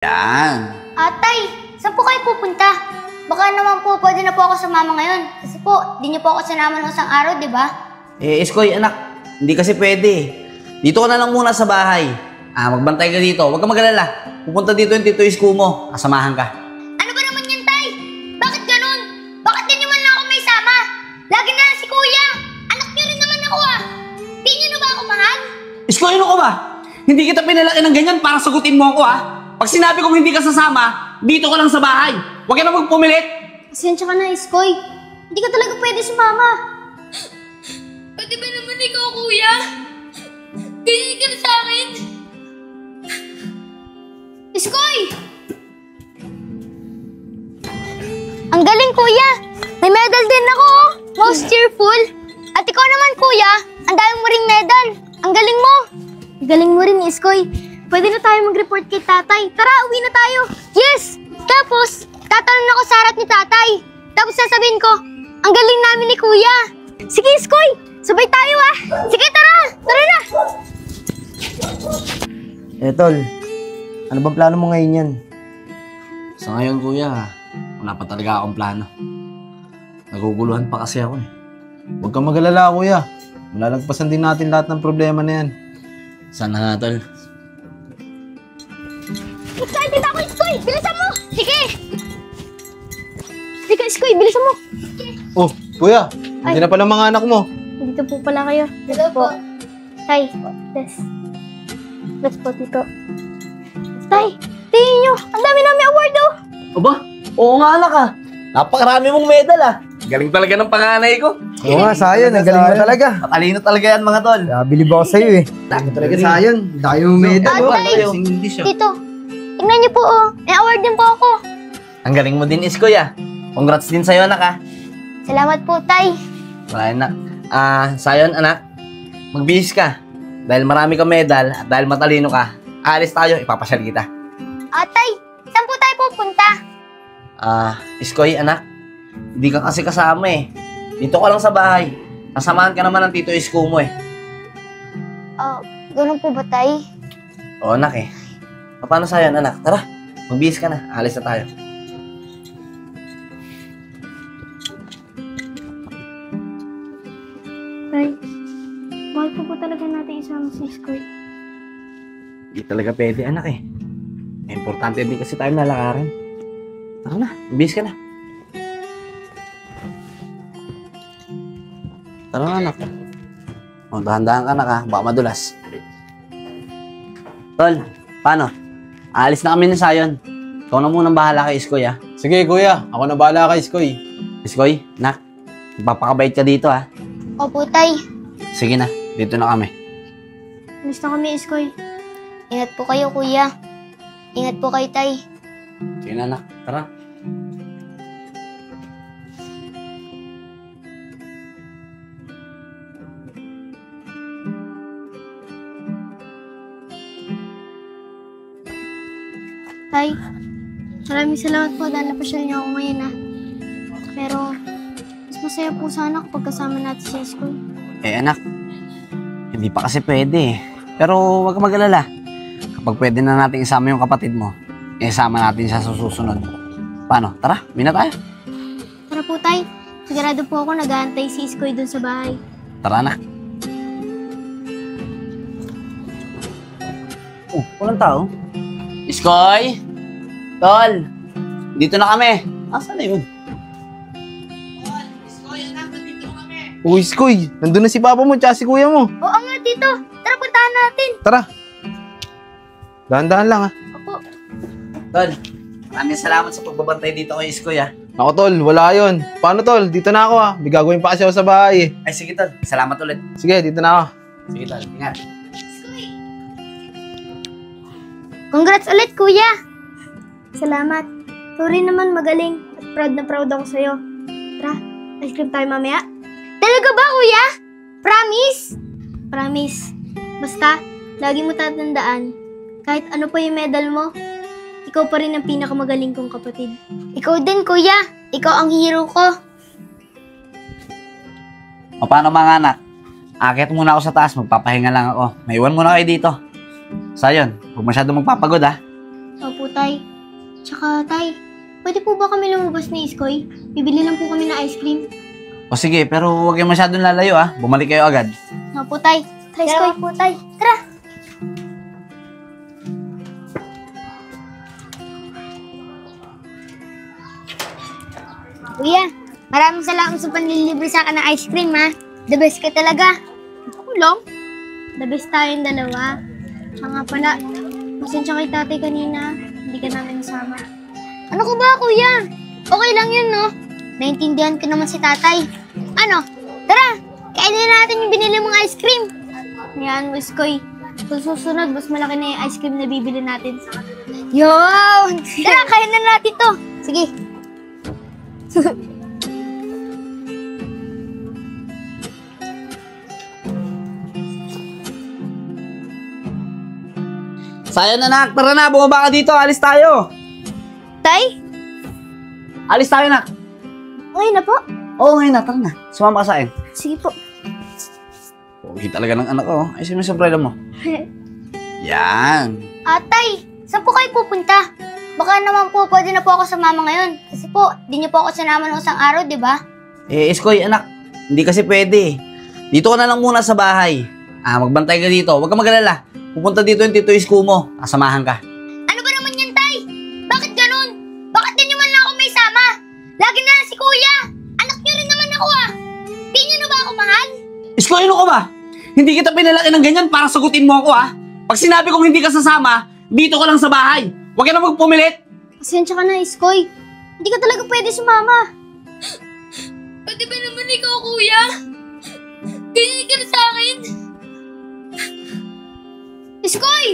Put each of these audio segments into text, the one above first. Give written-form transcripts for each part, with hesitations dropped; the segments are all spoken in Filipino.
Yan. Atay, saan po kayo pupunta? Baka naman po pwede na po ako sumama ngayon. Kasi po, di niyo po ako sinama ng isang araw, di ba? Iskoy, anak. Hindi kasi pwede. Dito ka na lang muna sa bahay. Magbantay ka dito. Huwag ka mag-alala. Pupunta dito yung Tito Isko mo. Kasamahan ka. Ano ba naman yan, Tay? Bakit ganun? Bakit di niyo man lang ako may sama? Lagi na lang si Kuya. Anak niyo rin naman ako Di niyo na ba ako mahal? Iskoy, ano ka ba? Hindi kita pinalaki ng ganyan para sagutin mo ako Pag sinabi kong hindi ka sasama, dito ka lang sa bahay. Huwag ka na magpumilit. Pasensya ka na, Iskoy. Hindi ka talaga pwede sumama. Pwede ba naman ikaw, Kuya? Ganyan ka na sa akin. Iskoy! Ang galing, Kuya. May medal din ako, Most cheerful. At ikaw naman, Kuya. Ang dami mo ring medal. Ang galing mo. Ang galing mo rin, Iskoy. Pwede na tayo mag-report kay tatay. Tara, uwi na tayo. Yes! Tapos, tatanong ako sa harap ni tatay. Tapos sasabihin ko, ang galing namin ni Kuya. Sige, Iskoy! Sabay tayo Sige, tara! Tara na! Tol. Ano ba plano mo ngayon yan? Sa ngayon, kuya, wala pa talaga akong plano. Naguguluhan pa kasi ako Huwag kang mag-alala, kuya. Malalagpasan din natin lahat ng problema na yan. Sana na, tol. Excited ako, Iskoy! Bilisan mo! Sige! Sige, Iskoy, bilisan mo! Oh, kuya. Hindi na pala mga anak mo. Dito po pala kayo. Hello po. Tay, let's po dito. Tay, tingin nyo! Ang dami namin award Aba, oo nga anak Napakarami mong medal Galing talaga ng panganay ko. Oo nga, Sayon. Ang galing mo talaga. Matalino talaga yan mga tol. Bilib ako sa'yo Dami talaga Sayon. Dami mong medal. Tatay, Tito, tingnan niyo po may award din po ako. Ang galing mo din, Iskoy Congrats din sa'yo, anak Salamat po, Tay. Wala na. Sayon, anak. Magbihis ka. Dahil marami kang medal at dahil matalino ka, alis tayo, ipapasyal kita. Tay, saan po tayo pupunta? Iskoy, anak. Hindi ka kasi kasama Dito ka lang sa bahay. Kasamahan ka naman ng Tito Isko mo Ganun po ba, Tay? Oo, anak Paano sa'yo, anak? Tara, magbihis ka na. Alis na tayo. Tay, mahal po talaga natin isama si Iskoy. Hindi talaga pwede, anak Importante din kasi tayo nalakarin. Tara na, magbihis ka na. Tara na, anak. Dahan-dahan ka, anak Baka madulas. Tol, paano? Aalis na kami ni Sayon. Ikaw na munang bahala kay Iskoy, Sige, kuya. Ako na bahala kay Iskoy. Iskoy, nak. Magpapakabait ka dito, Opo, Tay. Sige na, dito na kami. Miss na kami, Iskoy. Ingat po kayo, Kuya. Ingat po kayo, Tay. Sige na, anak. Tara. Tay, maraming salamat po dahil napasyal niyo ako ngayon Pero, mas masaya po sana kapag kasama natin si Iskoy. Anak. Hindi pa kasi pwede Pero huwag ka mag-alala. Kapag pwede na natin isama yung kapatid mo, isama natin siya sa susunod. Paano? Tara, bina tayo. Tara po, Tay. Sigurado po ako nag-aantay si Iskoy dun sa bahay. Tara na. Walang tao. Iskoy! Tol! Dito na kami. Asan na yun? Tol! Iskoy, anak! Nandito na kami! Iskoy. Nandun na si papa mo tsaka si kuya mo. Oo nga, Tito. Tara, puntahan natin. Tara. Dahan-dahan lang Opo. Tol, maraming salamat sa pagbabantay dito kay Iskoy Ako, tol. Wala yun. Paano, tol? Dito na ako May gagawin pa kasi ako sa bahay Ay, sige tol. Salamat ulit. Sige, dito na ako. Sige tol, ingat. Congrats ulit, Kuya. Salamat. Sorry naman magaling at proud ako sa'yo. Tara, ice cream tayo mamaya. Talaga ba, Kuya? Promise? Promise. Basta, lagi mo tatandaan, kahit ano pa yung medal mo, ikaw pa rin ang pinakamagaling kong kapatid. Ikaw din, Kuya. Ikaw ang hero ko. O paano mga anak? Akit muna ako sa taas, magpapahinga lang ako. Maiwan muna kayo dito. Sayon, huwag masyado magpapagod Opo, Tay. Tsaka, Tay, pwede po ba kami lumabas ni Iskoy? Bibili lang po kami ng ice cream. O sige, pero huwag kayo masyadong lalayo ah. Bumalik kayo agad. Nga po, Tay. Tara, Iskoy. Po, Tay. Tara. Kuya, maraming salamat sa panlilibre sa akin ng ice cream, ha? The best ka talaga. Ako lang. The best tayong dalawa. Nga pala, pasensya kay tatay kanina. Hindi ka namin nasama. Ano ko ba, kuya? Okay lang yun, no? Naintindihan ko naman si tatay. Ano? Tara! Kainin natin yung binili mong ice cream. Yan, Iskoy. Kung susunod, mas malaki na yung ice cream na bibili natin. Yo! Tara, kain na natin to. Sige. Sayang anak, tara na, bumaba ka dito, alis tayo. Tay? Alis tayo nak. Okay na po. Oo, ngayon na, tara na. Sumama ka sa akin. Sige po. Pogi talaga ng anak ko. Ayusin mo yung sombrero mo. Yan. Atay, saan po kayo pupunta? Baka naman po pwede na po ako sa mama ngayon. Kasi po, di niyo po ako sinama ng isang araw, di ba? Iskoy, anak, hindi kasi pwede. Dito ka na lang muna sa bahay. Magbantay ka dito. Huwag ka mag-alala. Pupunta dito yung tito Isko mo. Kasamahan ka. Ano ba naman yan, Tay? Bakit ganun? Bakit di niyo man lang ako may sama? Lagi na lang si Kuya. Anak niyo rin naman ako, ah. Di niyo na ba ako mahal? Iskoy, ano ka ba? Hindi kita pinalaki ng ganyan para sagutin mo ako, Pag sinabi kong hindi ka sasama, dito ka lang sa bahay. Huwag ka na magpumilit. Pasensya ka na, Iskoy. Hindi ka talaga pwede sumama. Pwede ba naman ikaw, Kuya? Ganyan ka na sa akin. Iskoy!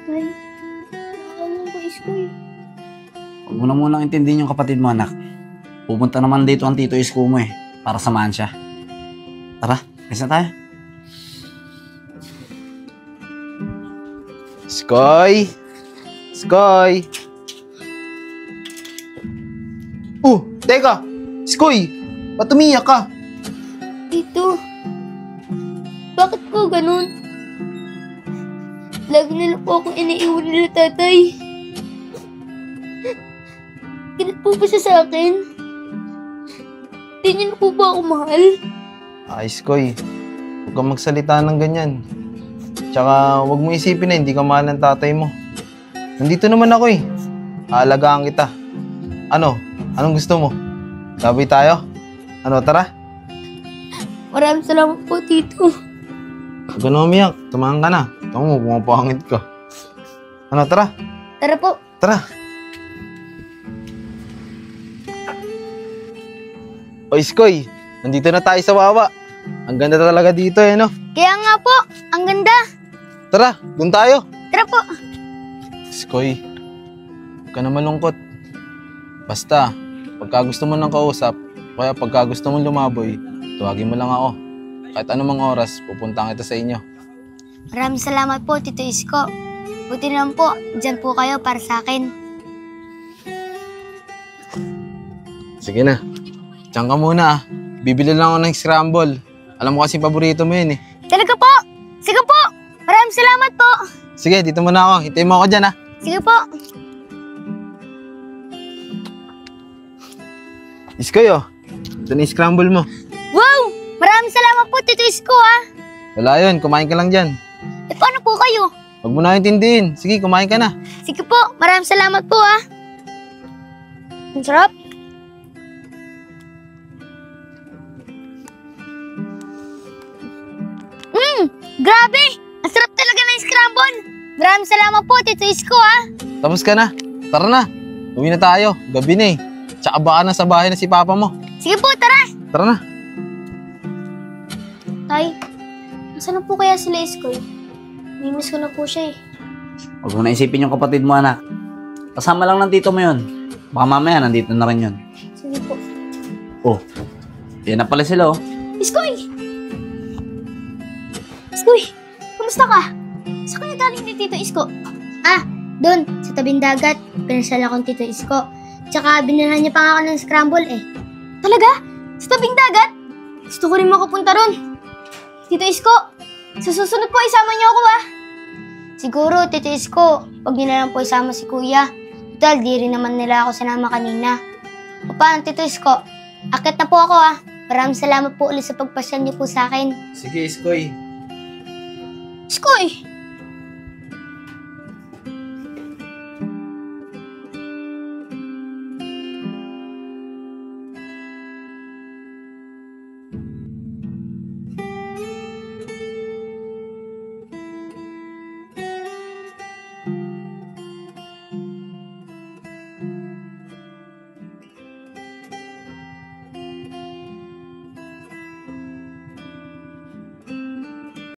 Tay, nakakalang ko, Iskoy. Huwag mo na munang intindihin yung kapatid mo, anak. Pupunta naman dito ang tito Isko mo para samahan siya. Tara, kasi na tayo. Skoy! Skoy! Teka! Skoy! Ba't umiyak ka? Tito, bakit po ganun? Lagi nila po akong iniiwan nila tatay. Galit po ba siya sa akin? Di niyo na po ba ako mahal? Skoy. Huwag kang magsalita ng ganyan. Tsaka huwag mo isipin na hindi ka mahal ng tatay mo. Nandito naman ako Aalagaan kita. Anong gusto mo? Sabay tayo? Tara? Maraming salamat po, Tito. Huwag ka na umiyak. Tumahan ka na. Tama mo, pumapangit ka. Tara? Tara po. Tara! Skoy, nandito na tayo sa Wawa. Ang ganda talaga dito no? Kaya nga po, ang ganda. Tara, dun tayo. Tara po. Skoy, huwag ka na malungkot. Basta, pagka gusto mo ng kausap, kaya pagka gusto mo lumaboy, tuwagin mo lang ako. Kahit anumang oras, pupunta kita sa inyo. Maraming salamat po, Tito Isko. Buti naman po, dyan po kayo para sa akin. Sige na. Diyan ka muna Bibili lang ako ng scramble. Alam mo kasi paborito mo yun Talaga po? Sige po. Maraming salamat po. Sige, dito muna ako. Hintayin mo ako dyan Sige po. Iskoy ito na yung scramble mo. Wow! Maraming salamat po, Tito Isko Wala yun, kumain ka lang dyan. Paano po kayo? Huwag mo na intindihin. Sige, kumain ka na. Sige po, maraming salamat po Ang sarap. Grabe! Ang sarap talaga ng scramble. Maraming salamat po, Tito Isko Tapos ka na. Tara na. Uwi na tayo. Gabi na Tsaka baka na sa bahay na si Papa mo. Sige po, tara. Tara na. Tay, nasaan na po kaya sila Iskoy? Mimiss ko na po siya Huwag mo na isipin yung kapatid mo, anak. Kasama lang ng tito mo yun. Baka mamaya nandito na rin yun. Sige po. Yan na pala sila Iskoy! Iskoy, kumusta ka? Saan ka galing ni Tito Isko? Doon, sa tabing dagat. Pinasala akong Tito Isko. Tsaka binilhan niya pa nga ako ng scramble Talaga? Sa tabing dagat? Gusto ko rin makapunta ron. Tito Isko, Sa susunod po, isama niyo ako ah. Siguro, Tito Isko, wag niyo na lang po isama si Kuya. Total, di rin naman nila ako sinama kanina. O paano, Tito Isko? Akit na po ako ah. Maraming salamat po ulit sa pagpasyal niyo po sa akin. Sige, Iskoy. Iskoy,